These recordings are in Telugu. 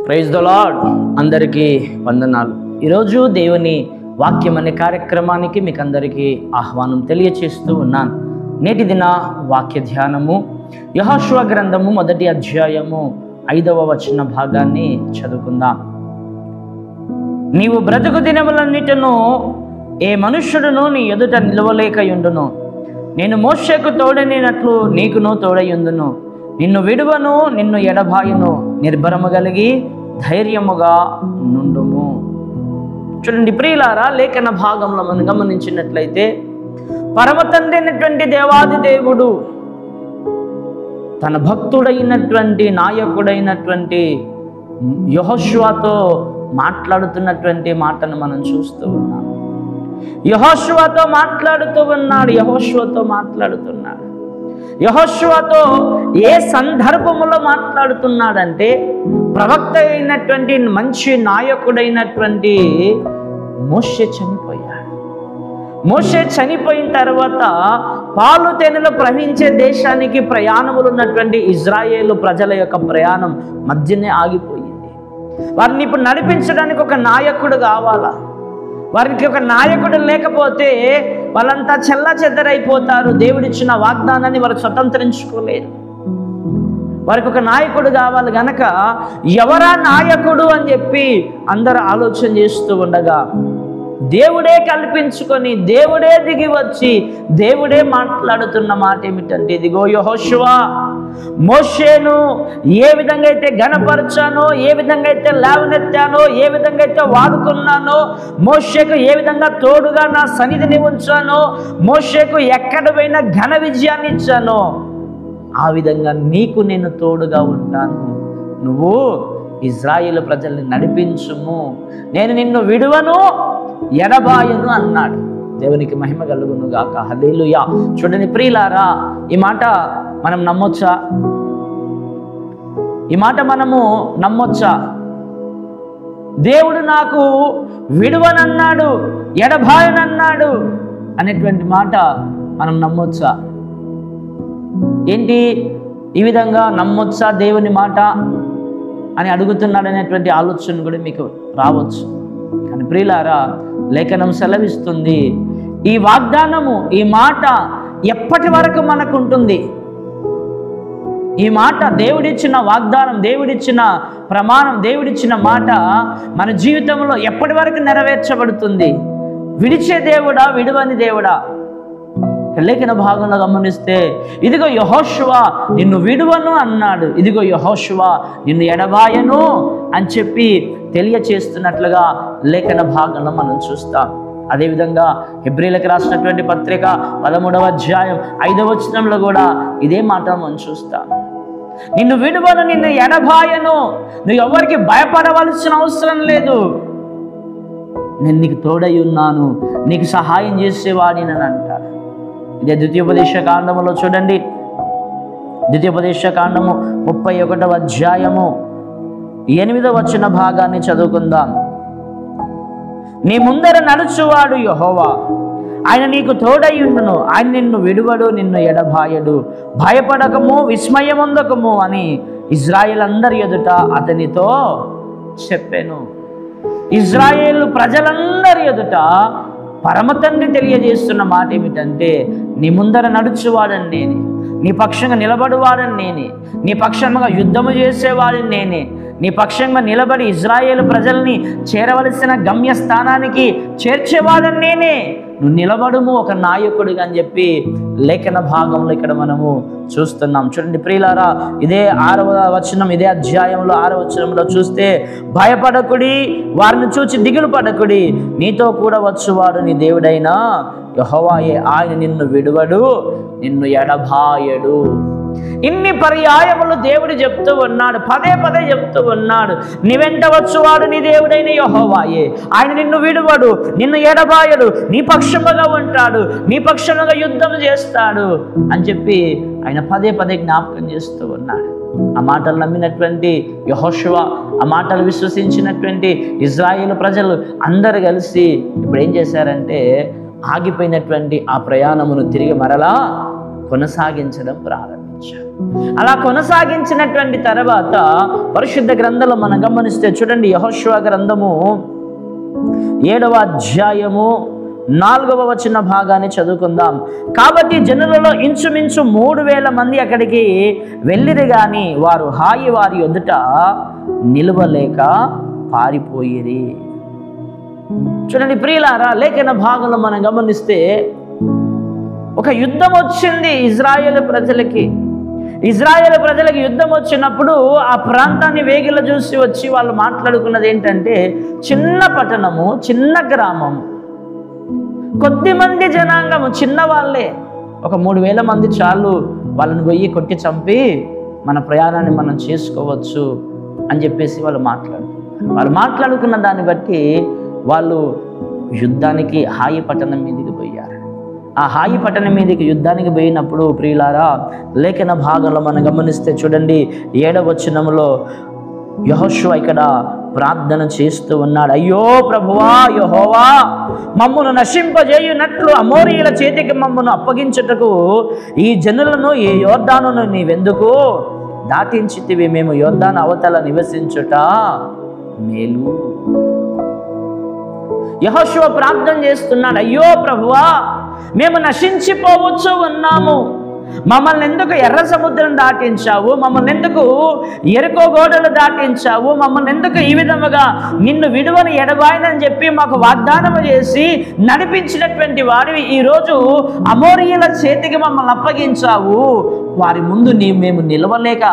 Praise the lord. అందరికీ వందనాలు. ఈరోజు దేవుని వాక్యం అనే కార్యక్రమానికి మీకు అందరికీ ఆహ్వానం తెలియచేస్తూ ఉన్నాను. నేటి దిన వాక్య ధ్యానము యెహోషువ గ్రంథము 1వ అధ్యాయము 5వ వచన భాగాన్ని చదువుకుందాం. నీవు బ్రతుకు దినములన్నిటిను ఏ మనుష్యుడును నీ ఎదుట నిలవలేకయుండును. నేను మోషేకు తోడైనట్లు నీకును తోడయుందును. నిన్ను విడువను, నిన్ను ఎడబాయును. నిర్భరము కలిగి ధైర్యముగా నుండుము. చూడండి ప్రియులారా, లేఖన భాగంలో మనం గమనించినట్లయితే పరమ తండ్రి అయినటువంటి దేవాది దేవుడు తన భక్తుడైనటువంటి నాయకుడైనటువంటి యెహోషువతో మాట్లాడుతున్నటువంటి మాటను మనం చూస్తూ ఉన్నాం. యెహోషువతో మాట్లాడుతున్నాడు. యెహోషువతో ఏ సందర్భములో మాట్లాడుతున్నాడంటే, ప్రవక్త అయినటువంటి మంచి నాయకుడైనటువంటి మోషే చనిపోయాడు. మోషే చనిపోయిన తర్వాత పాలు తేనెలు ప్రవహించే దేశానికి ప్రయాణములు ఉన్నటువంటి ఇజ్రాయేలు ప్రజల యొక్క ప్రయాణం మధ్యనే ఆగిపోయింది. వారిని ఇప్పుడు నడిపించడానికి ఒక నాయకుడు కావాలా. వారికి ఒక నాయకుడు లేకపోతే వాళ్ళంతా చెల్లా చెద్దరైపోతారు. దేవుడిచ్చిన వాగ్దానాన్ని వారు స్వతంత్రించుకోలేరు. వారికి ఒక నాయకుడు కావాలి గనక ఎవరా నాయకుడు అని చెప్పి అందరూ ఆలోచన చేస్తూ ఉండగా దేవుడే కల్పించుకొని, దేవుడే దిగి వచ్చి, దేవుడే మాట్లాడుతున్న మాట ఏమిటంటే, ఇదిగో యెహోషువ, మోషేను ఏ విధంగా అయితే ఘనపరచానో, ఏ విధంగా అయితే లేవనెత్తానో, ఏ విధంగా అయితే వాడుకున్నానో, మోషేకు ఏ విధంగా తోడుగా నా సన్నిధిని ఉంచానో, మోషేకు ఎక్కడ పోయినా ఘన విజయాన్ని ఇచ్చానో, ఆ విధంగా నీకు నేను తోడుగా ఉంటాను. నువ్వు ఇజ్రాయేలు ప్రజల్ని నడిపించుము, నేను నిన్ను విడువను, ఎడబాయను అన్నాడు. దేవునికి మహిమ కలుగును గాక. హల్లెలూయా. చూడండి ప్రియులారా, ఈ మాట మనం నమ్మొచ్చా? ఈ మాట మనము నమ్మొచ్చా? దేవుడు నాకు విడువనన్నాడు, ఎడబాయనన్నాడు అనేటువంటి మాట మనం నమ్మొచ్చా? ఏంటి ఈ విధంగా నమ్మొచ్చా దేవుని మాట అని అడుగుతున్నాడు అనేటువంటి ఆలోచన కూడా మీకు రావచ్చు. కానీ ప్రియులారా, లేఖనం సెలవిస్తుంది, ఈ వాగ్దానము, ఈ మాట ఎప్పటి వరకు మనకు ఉంటుంది? ఈ మాట, దేవుడిచ్చిన వాగ్దానం, దేవుడిచ్చిన ప్రమాణం, దేవుడిచ్చిన మాట మన జీవితంలో ఎప్పటి వరకు నెరవేర్చబడుతుంది? విడిచే దేవుడా, విడువని దేవుడా? లేఖన భాగంలో గమనిస్తే, ఇదిగో యెహోషువ నిన్ను విడువను అన్నాడు, ఇదిగో యెహోషువ నిన్ను ఎడబాయను అని చెప్పి తెలియచేస్తున్నట్లుగా లేఖన భాగంలో మనం చూస్తాం. అదేవిధంగా హెబ్రీలకు రాసినటువంటి పత్రిక 13వ అధ్యాయం 5వ వచనంలో కూడా ఇదే మాట మనం చూస్తాం. నిన్ను విడువను, నిన్ను ఎడబాయను. నువ్వు ఎవరికి భయపడవలసిన అవసరం లేదు. నేను నీకు తోడై ఉన్నాను, నీకు సహాయం చేసేవాడిని అని అంటాడు. ఇదే ద్వితీయోపదేశ కాండములో చూడండి, ద్వితీయోపదేశ కాండము 31వ అధ్యాయము 8వ వచన భాగాన్ని చదువుకుందాం. నీ ముందర నడుచువాడు యెహోవా, ఆయన నీకు తోడయ్యుండును, ఆయన నిన్ను విడువడు, నిన్ను ఎడబాయడు. భయపడకము, విస్మయముందకము అని ఇజ్రాయేల్ అందరి ఎదుట అతనితో చెప్పాను. ఇజ్రాయేలు ప్రజలందరి ఎదుట పరమ తండ్రి తెలియజేస్తున్న మాట ఏమిటంటే, నీ ముందర నడుచువాడని నేనే, నీ పక్షంగా నిలబడువాడని నేనే, నీ పక్షంగా యుద్ధము చేసేవాడిని నేనే, నీ పక్షంగా నిలబడి ఇజ్రాయేలు ప్రజల్ని చేరవలసిన గమ్యస్థానానికి చేర్చేవాడని నేనే. నువ్వు నిలబడుము ఒక నాయకుడిగా అని చెప్పి లేఖన భాగంలో ఇక్కడ మనము చూస్తున్నాం. చూడండి ప్రియులారా, ఇదే 6వ వచనం, ఇదే అధ్యాయంలో 6వ వచనంలో చూస్తే, భయపడకుడి, వారిని చూచి దిగులు పడకుడి, నీతో కూడా వచ్చువాడు నీ దేవుడైన యెహోవాయే, ఆయన నిన్ను విడువడు, నిన్ను ఎడబాయడు. ఇన్ని పర్యాయములు దేవుడు చెప్తూ ఉన్నాడు, పదే పదే చెప్తూ ఉన్నాడు. నీ వెంట వచ్చువాడు నీ దేవుడైన యెహోవాయే, ఆయన నిన్ను విడువడు, నిన్ను ఎడబాయడు, నీ పక్షముగా ఉంటాడు, నీ పక్షముగా యుద్ధం చేస్తాడు అని చెప్పి ఆయన పదే పదే జ్ఞాపకం చేస్తూ ఉన్నాడు. ఆ మాటలు నమ్మినటువంటి యెహోషువ, ఆ మాటలు విశ్వసించినటువంటి ఇజ్రాయేలు ప్రజలు అందరూ కలిసి ఇప్పుడు ఏం చేశారంటే, ఆగిపోయినటువంటి ఆ ప్రయాణమును తిరిగి మరలా కొనసాగించడం ప్రారంభించారు. అలా కొనసాగించినటువంటి తర్వాత పరిశుద్ధ గ్రంథంలో మనం గమనిస్తే చూడండి, యెహోషువ గ్రంథము 7వ అధ్యాయము 4వ వచన భాగాన్ని చదువుకుందాం. కాబట్టి జనులలో ఇంచుమించు 3000 మంది అక్కడికి వెళ్ళిరి గాని వారు వారి ఎదుట నిలవలేక పారిపోయిరి. చూడండి ప్రియులారా, లేఖన భాగంలో మనం గమనిస్తే ఒక యుద్ధం వచ్చింది ఇజ్రాయేలు ప్రజలకి. ఇజ్రాయేల్ ప్రజలకు యుద్ధం వచ్చినప్పుడు ఆ ప్రాంతాన్ని వేగిల చూసి వచ్చి వాళ్ళు మాట్లాడుకున్నది ఏంటంటే, చిన్న పట్టణము, చిన్న గ్రామము, కొద్ది మంది జనాంగము, చిన్న వాళ్ళే, ఒక 3000 మంది చాలు, వాళ్ళని పోయి కొట్టి చంపి మన ప్రయాణాన్ని మనం చేసుకోవచ్చు అని చెప్పేసి వాళ్ళు మాట్లాడుకున్న దాన్ని బట్టి వాళ్ళు యుద్ధానికి హాయి పట్టణం మీదకి పోయారు. ఆ హాయి పట్టణం మీదకి యుద్ధానికి పోయినప్పుడు ప్రియులారా, లేఖన భాగంలో మనం గమనిస్తే చూడండి 7వ వచనంలో యెహోషువ ఇక్కడ ప్రార్థన చేస్తూ ఉన్నాడు. అయ్యో ప్రభువా యెహోవా, మమ్మను నశింపజేయునట్లు అమోరీయుల చేతికి మమ్మను అప్పగించుటకు ఈ జనులను ఈ యోర్దానును నీవెందుకు దాటించితివి? మేము యోర్దాను అవతల నివసించుట మేలు. యెహోషువ ప్రార్థన చేస్తున్నాడు, అయ్యో ప్రభువా, మేము నశించిపోవచ్చు ఉన్నాము, మమ్మల్ని ఎందుకు ఎర్ర సముద్రం దాటించావు? మమ్మల్ని ఎందుకు ఎరుకో గోడలు దాటించావు? మమ్మల్ని ఎందుకు ఈ విధముగా నిన్ను విడువని ఎడబాయనని చెప్పి మాకు వాగ్దానం చేసి నడిపించినటువంటి వాడివి ఈరోజు అమోరీయుల చేతికి మమ్మల్ని అప్పగించావు. వారి ముందు మేము నిలవలేక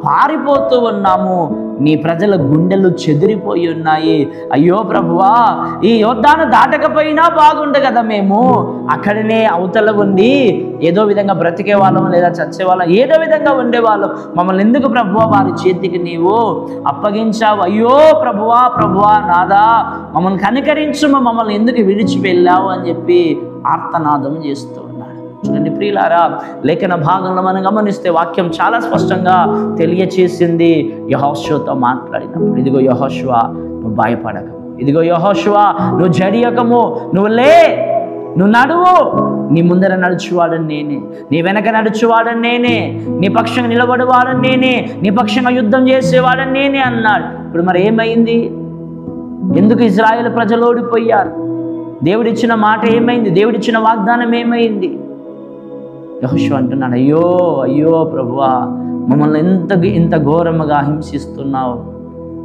పారిపోతూ ఉన్నాము. నీ ప్రజల గుండెలు చెదిరిపోయి ఉన్నాయి. అయ్యో ప్రభువా, ఈ యోర్దాను దాటకపోయినా బాగుండు కదా, మేము అక్కడనే అవతల ఉండి ఏదో విధంగా బ్రతికే వాళ్ళం లేదా చచ్చేవాళ్ళం, ఏదో విధంగా ఉండేవాళ్ళం. మమ్మల్ని ఎందుకు ప్రభువా వారి చేతికి నీవు అప్పగించావు? అయ్యో ప్రభువా ప్రభువా నాదా, మమ్మల్ని కనికరించు, మమ్మల్ని ఎందుకు విడిచి వెళ్ళావు అని చెప్పి ఆర్తనాదం చేస్తూ ఉన్నాడు. చూడండి ప్రియులారా, లేఖన భాగంలో మనం గమనిస్తే వాక్యం చాలా స్పష్టంగా తెలియచేసింది. యెహోషువతో మాట్లాడినప్పుడు, ఇదిగో యెహోషువ నువ్వు భయపడకము, ఇదిగో యెహోషువ నువ్వు జడియకము, నువ్వు లే, నువ్వు నడువు, నీ ముందర నడుచువాడని నేనే, నీ వెనక నడుచువాడని నేనే, నీ పక్షంగా నిలబడేవాడని నేనే, నీ పక్షంగా యుద్ధం చేసేవాడని నేనే అన్నాడు. ఇప్పుడు మరి ఏమైంది? ఎందుకు ఇజ్రాయేల్ ప్రజలు ఓడిపోయారు? దేవుడిచ్చిన మాట ఏమైంది? దేవుడిచ్చిన వాగ్దానం ఏమైంది? యెహోషువ అంటున్నాడు, అయ్యో అయ్యో ప్రభువా, మమ్మల్ని ఇంత ఘోరముగా హింసిస్తున్నావు,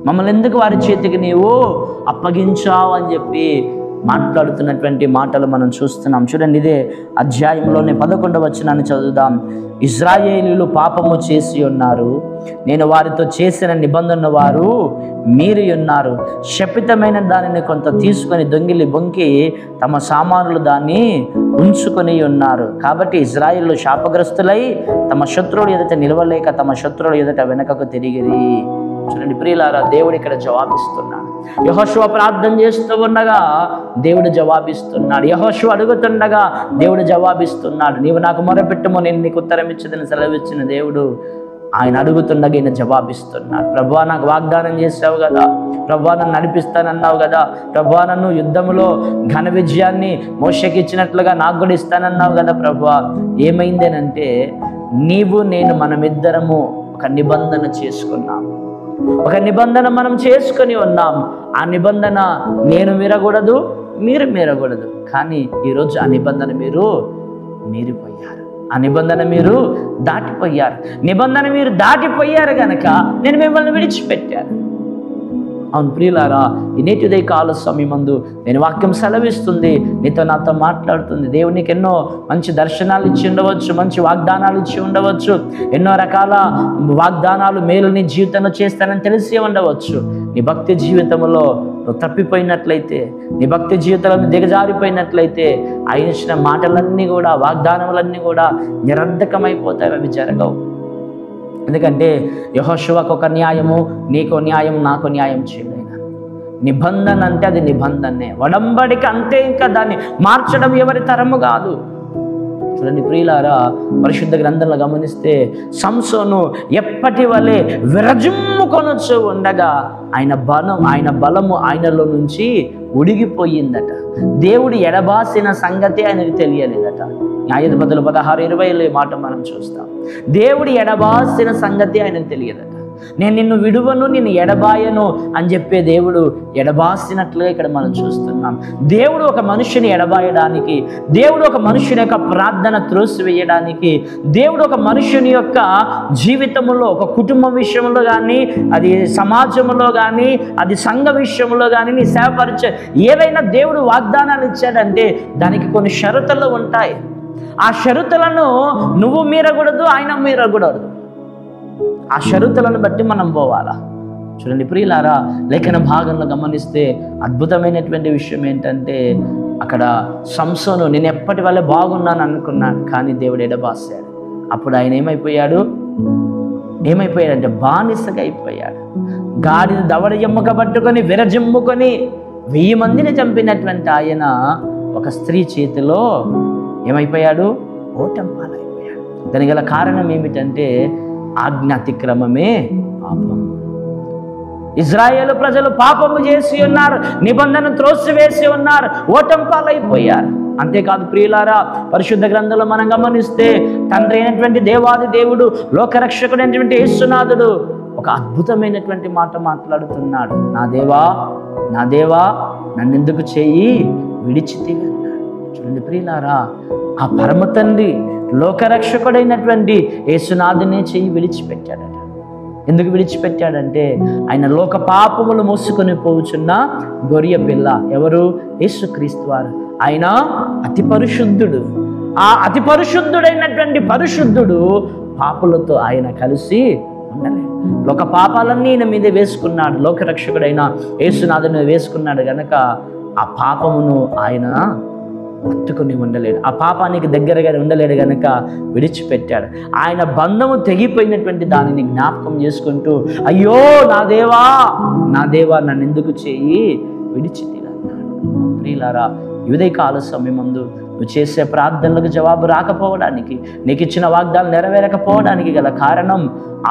మమ్మల్ని ఎందుకు వారి చేతికి నీవు అప్పగించావు అని చెప్పి మాట్లాడుతున్నటువంటి మాటలు మనం చూస్తున్నాం. చూడండి, ఇదే అధ్యాయంలోనే 11వ వచనాన్ని చదువుదాం. ఇజ్రాయేలీయులు పాపము చేసి ఉన్నారు, నేను వారితో చేసిన నిబంధన వారు మీరి ఉన్నారు. శపితమైన దానిని కొంత తీసుకొని దొంగిలి బొంకి తమ సామానులు దాన్ని ఉంచుకొని ఉన్నారు. కాబట్టి ఇజ్రాయేలు శాపగ్రస్తులై తమ శత్రువులు ఎదుట నిలవలేక తమ శత్రువుల ఎదుట వెనకకు తిరిగిరి. చూడండి ప్రియులారా, దేవుడు ఇక్కడ జవాబిస్తున్నాడు. యెహోషువ ప్రార్థన చేస్తూ ఉండగా దేవుడు జవాబిస్తున్నాడు. యెహోషువ అడుగుతుండగా దేవుడు జవాబిస్తున్నాడు. నీవు నాకు మొరపెట్టుము, నేను నీకు ఉత్తరం ఇచ్చేదని సెలవిచ్చిన దేవుడు ఆయన అడుగుతుండగా ఈయన జవాబిస్తున్నాడు. ప్రభువా, నాకు వాగ్దానం చేసావు కదా, ప్రభువా నన్ను నడిపిస్తానన్నావు కదా, ప్రభువా నన్ను యుద్ధములో ఘన విజయాన్ని మోషేకి ఇచ్చినట్లుగా నాకు కూడా ఇస్తానన్నావు కదా ప్రభువా. ఏమైందేనంటే, నీవు నేను మనమిద్దరము ఒక నిబంధన చేసుకున్నాము, ఒక నిబంధన మనం చేసుకొని ఉన్నాం. ఆ నిబంధన నేను మీరకూడదు, మీరు మీరకూడదు. కానీ ఈరోజు ఆ నిబంధన మీరు మీరిపోయారు, ఆ నిబంధన మీరు దాటిపోయారు. నిబంధన మీరు దాటిపోయారు కనుక నేను మిమ్మల్ని విడిచిపెట్టాను. అవును ప్రియులారా, ఈ నేటి ఉదయ కాల సమయమందు నేను వాక్యం సెలవిస్తుంది, నీతో నాతో మాట్లాడుతుంది. దేవుడు నీకు ఎన్నో మంచి దర్శనాలు ఇచ్చి ఉండవచ్చు, మంచి వాగ్దానాలు ఇచ్చి ఉండవచ్చు, ఎన్నో రకాల వాగ్దానాలు మేలు నీ జీవితంలో చేస్తానని తెలిసి ఉండవచ్చు. నీ భక్తి జీవితంలో నువ్వు తప్పిపోయినట్లయితే, నీ భక్తి జీవితంలో దిగజారిపోయినట్లయితే ఆయన ఇచ్చిన మాటలన్నీ కూడా, వాగ్దానములన్నీ కూడా నిరర్ధకమైపోతాయి, అవి జరగవు. ఎందుకంటే యెహోషువకు ఒక న్యాయము, నీకో న్యాయం, నాకు న్యాయం చేయలేనా. నిబంధన అంటే అది నిబంధనే, వడంబడిక అంతే, ఇంకా దాన్ని మార్చడం ఎవరి తరము కాదు. చూడండి ప్రియులారా, పరిశుద్ధ గ్రంథంలో గమనిస్తే సంసోను ఎప్పటి వలె విరజిమ్ముకొనొచ్చు ఉండగా ఆయన బలము ఆయనలో నుంచి ఉడిగిపోయిందట. దేవుడు ఎడబాసిన సంగతి ఆయనకు తెలియలేదట. న్యాయాధిపతులు 16:20 ఈ మాట మనం చూస్తాం. దేవుడు ఎడబాసిన సంగతి ఆయనకు తెలియదట. నేను నిన్ను విడువను, నిన్ను ఎడబాయను అని చెప్పే దేవుడు ఎడబాసినట్లుగా ఇక్కడ మనం చూస్తున్నాం. దేవుడు ఒక మనుషుని ఎడబాయడానికి, దేవుడు ఒక మనుషుని యొక్క ప్రార్థన త్రోసివేయడానికి, దేవుడు ఒక మనుషుని యొక్క జీవితంలో, ఒక కుటుంబం విషయంలో కానీ, అది సమాజంలో కానీ, అది సంఘ విషయంలో కానీ, నీ సేవపరిచే ఏదైనా దేవుడు వాగ్దానాలు ఇచ్చాడంటే దానికి కొన్ని షరతులు ఉంటాయి. ఆ షరతులను నువ్వు మీరకూడదు, ఆయన మీరకూడదు. ఆ షరతులను బట్టి మనం పోవాలా. చూడండి ప్రియులారా, లేఖన భాగంలో గమనిస్తే అద్భుతమైనటువంటి విషయం ఏంటంటే, అక్కడ సంసోను నేను ఎప్పటి వల్ల బాగున్నాను అనుకున్నాను, కానీ దేవుడు ఎడబాసాడు. అప్పుడు ఆయన ఏమైపోయాడంటే బానిసగా అయిపోయాడు. గాడిని దవడ ఎమ్ముక పట్టుకొని విరజిమ్ముకొని 1000 మందిని చంపినటువంటి ఆయన ఒక స్త్రీ చేతిలో ఏమైపోయాడు? ఓటమి పాలైపోయాడు. దానికి గల కారణం ఏమిటంటే ఆజ్ఞ అతిక్రమమే పాపం. ఇజ్రాయేలు ప్రజలు పాపము చేసి ఉన్నారు, నిబంధన త్రోసివేసి ఉన్నారు, ఓటమి పాలైపోయారు. అంతేకాదు ప్రియులారా, పరిశుద్ధ గ్రంథంలో మనం గమనిస్తే తండ్రి అయినటువంటి దేవాది దేవుడు, లోకరక్షకుడైనటువంటి యేసునాథుడు ఒక అద్భుతమైనటువంటి మాట మాట్లాడుతున్నాడు. నా దేవా నన్నెందుకు చేయి విడిచితివి అన్నాడు. చూడండి ప్రియులారా, ఆ పరమ తండ్రి లోకరక్షకుడైనటువంటి యేసునాథునే చెయ్యి విడిచిపెట్టాడట. ఎందుకు విడిచిపెట్టాడంటే ఆయన లోక పాపములు మోసుకొని పోవుచున్న గొర్రె పిల్ల. ఎవరు? యేసుక్రీస్తు వారు. ఆయన అతి పరిశుద్ధుడు. ఆ అతి పరిశుద్ధుడైనటువంటి పరిశుద్ధుడు పాపులతో ఆయన కలిసి ఉండలేదు. లోక పాపాలన్నీ ఈయన మీద వేసుకున్నాడు. లోకరక్షకుడైన యేసునాథుని వేసుకున్నాడు గనక ఆ పాపమును ఆయన పట్టుకుని ఉండలేడు, ఆ పాపానికి దగ్గరగా ఉండలేడు గనక విడిచిపెట్టాడు. ఆయన బంధము తెగిపోయినటువంటి దానిని జ్ఞాపకం చేసుకుంటూ, అయ్యో నా దేవా నన్ను ఎందుకు చేయి విడిచితివి అన్నాడు. ప్రియులారా, ఉదయకాల సమయమందు నువ్వు చేసే ప్రార్థనలకు జవాబు రాకపోవడానికి, నీకు ఇచ్చిన వాగ్దానాలు నెరవేరకపోవడానికి గల కారణం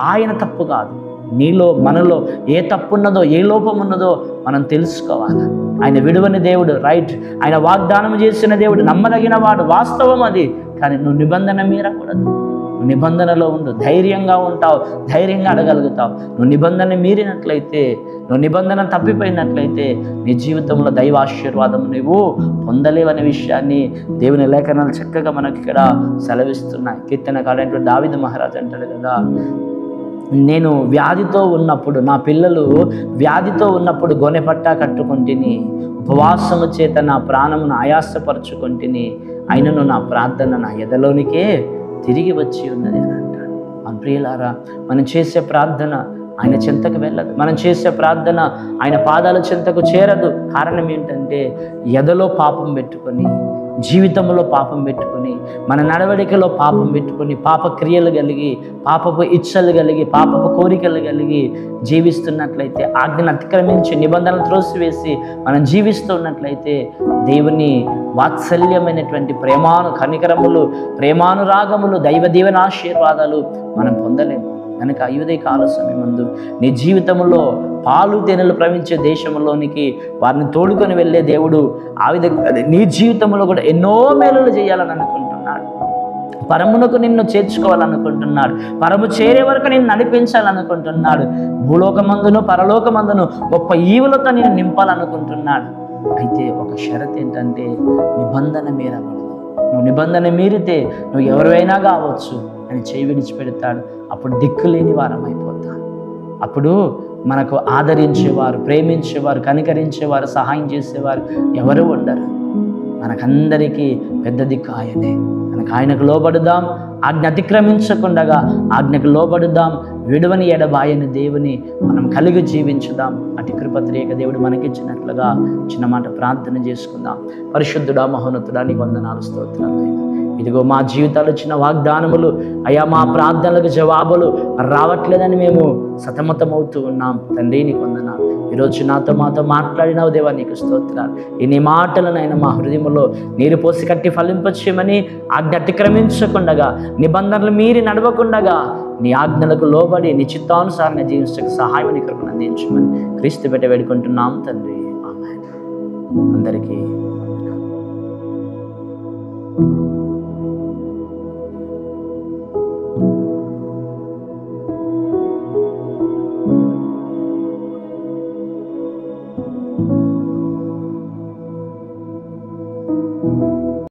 ఆయన తప్పు కాదు. నీలో మనలో ఏ తప్పు ఉన్నదో, ఏ లోపం ఉన్నదో మనం తెలుసుకోవాలి. ఆయన విడువని దేవుడు, రైట్. ఆయన వాగ్దానం చేసిన దేవుడు, నమ్మదగిన వాడు, వాస్తవం అది. కానీ నువ్వు నిబంధన మీరకూడదు. నువ్వు నిబంధనలో ఉండు, ధైర్యంగా ఉంటావు, ధైర్యంగా అడగలుగుతావు. నువ్వు నిబంధన మీరినట్లయితే, నువ్వు నిబంధన తప్పిపోయినట్లయితే నీ జీవితంలో దైవ ఆశీర్వాదం నువ్వు పొందలేవనే విషయాన్ని దేవుని లేఖనాలు చక్కగా మనకి ఇక్కడ సెలవిస్తున్నాయి. కీర్తనకారుడైనటువంటి దావీదు మహారాజు అంటాడు కదా, నేను వ్యాధితో ఉన్నప్పుడు, నా పిల్లలు వ్యాధితో ఉన్నప్పుడు గొనెపట్టా కట్టుకుంటుని, ఉపవాసము చేత నా ప్రాణమును ఆయాసపరుచుకుంటుని, అయినను నా ప్రార్థన నా ఎదలోనికే తిరిగి వచ్చి ఉన్నది అని అంటాడు. మన ప్రియులారా, మనం చేసే ప్రార్థన ఆయన చెంతకు వెళ్ళదు. మనం చేసే ప్రార్థన ఆయన పాదాల చెంతకు చేరదు. కారణం ఏంటంటే ఎదలో పాపం పెట్టుకొని, జీవితంలో పాపం పెట్టుకొని, మన నడవడికలో పాపం పెట్టుకొని, పాప క్రియలు కలిగి, పాపపు ఇచ్చలు కలిగి, పాపపు కోరికలు కలిగి జీవిస్తున్నట్లయితే, ఆజ్ఞను అతిక్రమించి నిబంధనలు త్రోసివేసి మనం జీవిస్తున్నట్లయితే దేవుని వాత్సల్యమైనటువంటి కనికరములు, ప్రేమానురాగములు, దైవ దీవెన ఆశీర్వాదాలు మనం పొందలేము. కనుక ఉదయకాల సమయమందు నీ జీవితంలో పాలు తేనెలు ప్రవహించే దేశంలోనికి వారిని తోడుకొని వెళ్ళే దేవుడు ఆ విధంగా నీ జీవితంలో కూడా ఎన్నో మేలులు చేయాలని అనుకుంటున్నాడు. పరమునకు నిన్ను చేర్చుకోవాలనుకుంటున్నాడు. పరము చేరే వరకు నిన్ను నడిపించాలనుకుంటున్నాడు. భూలోకమందును పరలోకమందును గొప్ప ఈవులతో నేను నింపాలనుకుంటున్నాడు. అయితే ఒక షరత్ ఏంటంటే నిబంధన మీరకూడదు. నువ్వు నిబంధన మీరితే నువ్వు ఎవరైనా కావచ్చు అని చేయి విడిచిపెడతాడు. అప్పుడు దిక్కులేని వారం అయిపోతాం. అప్పుడు మనకు ఆదరించేవారు, ప్రేమించేవారు, కనికరించేవారు, సహాయం చేసేవారు ఎవరు ఉండరు. మనకందరికీ పెద్ద దిక్కు ఆయనే. మనకు ఆయనకు లోబడుదాం, ఆజ్ఞ అతిక్రమించకుండగా ఆజ్ఞకు లోబడుదాం, విడువని ఎడబాయని దేవుని మనం కలిగి జీవించుదాం. అటు కృపత్రేక దేవుడు మనకిచ్చినట్లుగా చిన్న మాట ప్రార్థన చేసుకుందాం. పరిశుద్ధుడా, మహోన్నతుడా, నీకు వందనాలు, స్తోత్రాలు. ఇదిగో మా జీవితాలు ఇచ్చిన వాగ్దానములు అయ్యా, మా ప్రార్థనలకు జవాబులు రావట్లేదని మేము సతమతమవుతూ ఉన్నాం. తండ్రి నీకు వందనాలు. ఈరోజు మాతో మాట్లాడినావు దేవా, నీకు స్తోత్రాలు. ఈ మాటలనైనా మా హృదయంలో నీరు పోసి కట్టి ఫలింపచేయమని, ఆజ్ఞ అతిక్రమించకుండగా, నిబంధనలు మీరి నడవకుండగా నీ ఆజ్ఞలకు లోబడి నీ చిత్తానుసారంగా జీవించక సహాయం కృపను అందించమని క్రీస్తు పెట్టి వేడుకుంటున్నాం తండ్రి. ఆమేన్. అందరికీ వందనాలు.